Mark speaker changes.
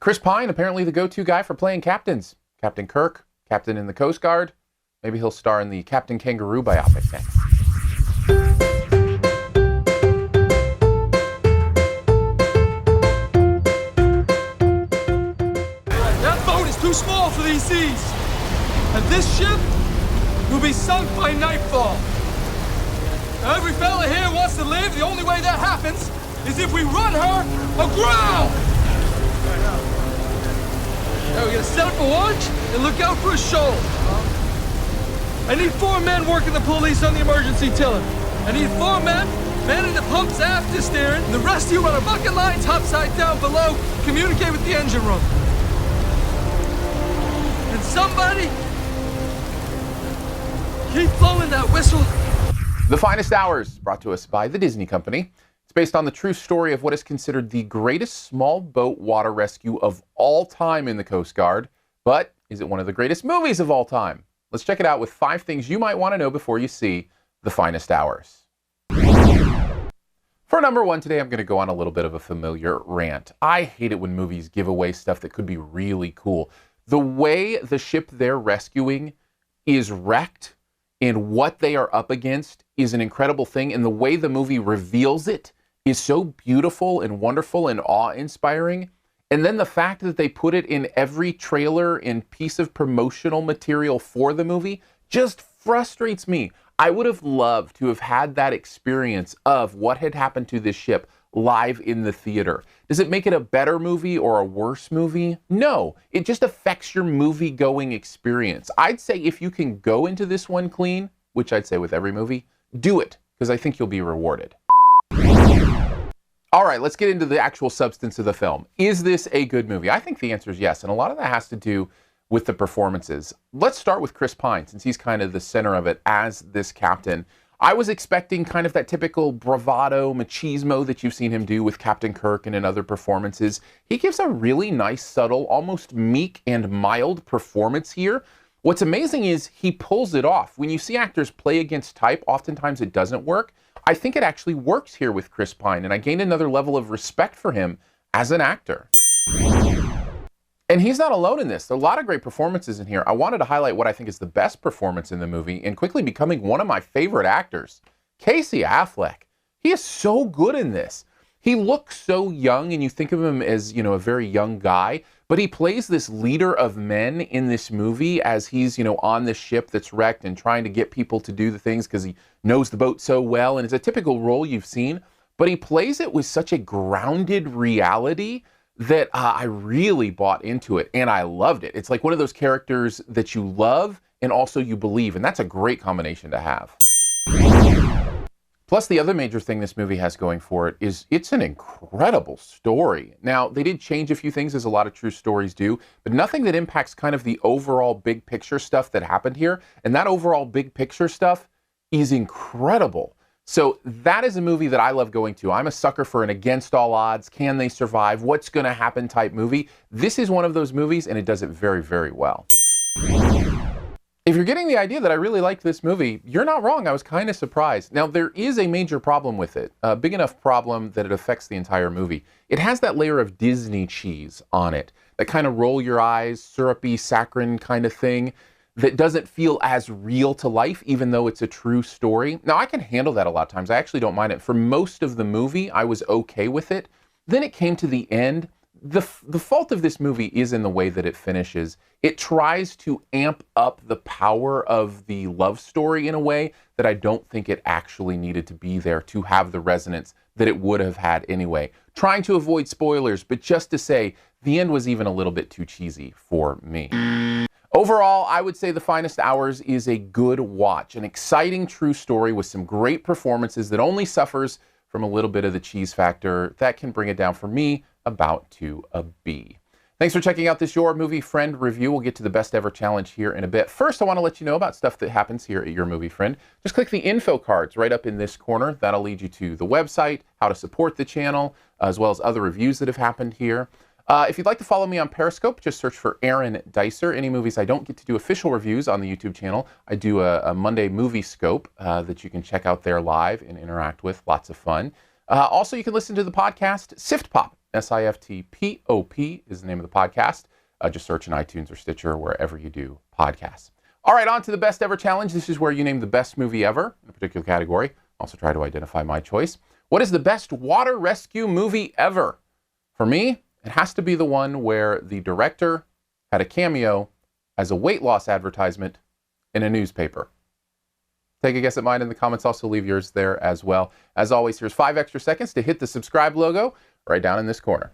Speaker 1: Chris Pine, apparently the go-to guy for playing captains. Captain Kirk, captain in the Coast Guard. Maybe he'll star in the Captain Kangaroo biopic next.
Speaker 2: That boat is too small for these seas. And this ship will be sunk by nightfall. Now, every fella here wants to live. The only way that happens is if we run her aground. Now we're gonna set up a watch and look out for a shoal. I need 4 men working the pulleys on the emergency tiller. I need 4 men manning the pumps after steering, and the rest of you run a bucket line topside down below, communicate with the engine room. And somebody keep blowing that whistle.
Speaker 1: The Finest Hours, brought to us by the Disney Company. It's based on the true story of what is considered the greatest small boat water rescue of all time in the Coast Guard. But is it one of the greatest movies of all time? Let's check it out with 5 things you might want to know before you see The Finest Hours. For number 1 today, I'm going to go on a little bit of a familiar rant. I hate it when movies give away stuff that could be really cool. The way the ship they're rescuing is wrecked and what they are up against is an incredible thing. And the way the movie reveals it is so beautiful and wonderful and awe-inspiring. And then the fact that they put it in every trailer and piece of promotional material for the movie just frustrates me. I would have loved to have had that experience of what had happened to this ship live in the theater. Does it make it a better movie or a worse movie? No, it just affects your movie-going experience. I'd say if you can go into this one clean, which I'd say with every movie, do it, because I think you'll be rewarded. All right, let's get into the actual substance of the film. Is this a good movie? I think the answer is yes, and a lot of that has to do with the performances. Let's start with Chris Pine, since he's kind of the center of it as this captain. I was expecting kind of that typical bravado, machismo that you've seen him do with Captain Kirk and in other performances. He gives a really nice, subtle, almost meek and mild performance here. What's amazing is he pulls it off. When you see actors play against type, oftentimes it doesn't work. I think it actually works here with Chris Pine, and I gained another level of respect for him as an actor. And he's not alone in this. There are a lot of great performances in here. I wanted to highlight what I think is the best performance in the movie and quickly becoming one of my favorite actors, Casey Affleck. He is so good in this. He looks so young, and you think of him as, a very young guy, but he plays this leader of men in this movie as he's, on this ship that's wrecked and trying to get people to do the things because he knows the boat so well. And it's a typical role you've seen, but he plays it with such a grounded reality that I really bought into it, and I loved it. It's like one of those characters that you love and also you believe, and that's a great combination to have. Plus, the other major thing this movie has going for it is it's an incredible story. Now, they did change a few things, as a lot of true stories do, but nothing that impacts kind of the overall big picture stuff that happened here, and that overall big picture stuff is incredible. So that is a movie that I love going to. I'm a sucker for an against all odds, can they survive, what's going to happen type movie. This is one of those movies, and it does it very, very well. If you're getting the idea that I really liked this movie, you're not wrong. I was kind of surprised. Now, there is a major problem with it, a big enough problem that it affects the entire movie. It has that layer of Disney cheese on it, that kind of roll your eyes, syrupy, saccharine kind of thing that doesn't feel as real to life, even though it's a true story. Now, I can handle that a lot of times. I actually don't mind it. For most of the movie, I was okay with it. Then it came to the end. The fault of this movie is in the way that it finishes. It tries to amp up the power of the love story in a way that I don't think it actually needed to be there to have the resonance that it would have had anyway. Trying to avoid spoilers, but just to say, the end was even a little bit too cheesy for me. Overall, I would say The Finest Hours is a good watch, an exciting true story with some great performances that only suffers from a little bit of the cheese factor. That can bring it down for me about to a B. Thanks for checking out this Your Movie Friend review. We'll get to the best ever challenge here in a bit. First, I want to let you know about stuff that happens here at Your Movie Friend. Just click the info cards right up in this corner. That'll lead you to the website, how to support the channel, as well as other reviews that have happened here. If you'd like to follow me on Periscope, just search for Aaron Dicer. Any movies I don't get to do official reviews on the YouTube channel, I do a Monday movie scope that you can check out there live and interact with. Lots of fun. Also, you can listen to the podcast SiftPop. SiftPop is the name of the podcast. Just search in iTunes or Stitcher, wherever you do podcasts. All right, on to the best ever challenge. This is where you name the best movie ever in a particular category. Also try to identify my choice. What is the best water rescue movie ever? For me, it has to be the one where the director had a cameo as a weight loss advertisement in a newspaper. Take a guess at mine in the comments. Also leave yours there as well. As always, here's 5 extra seconds to hit the subscribe logo right down in this corner.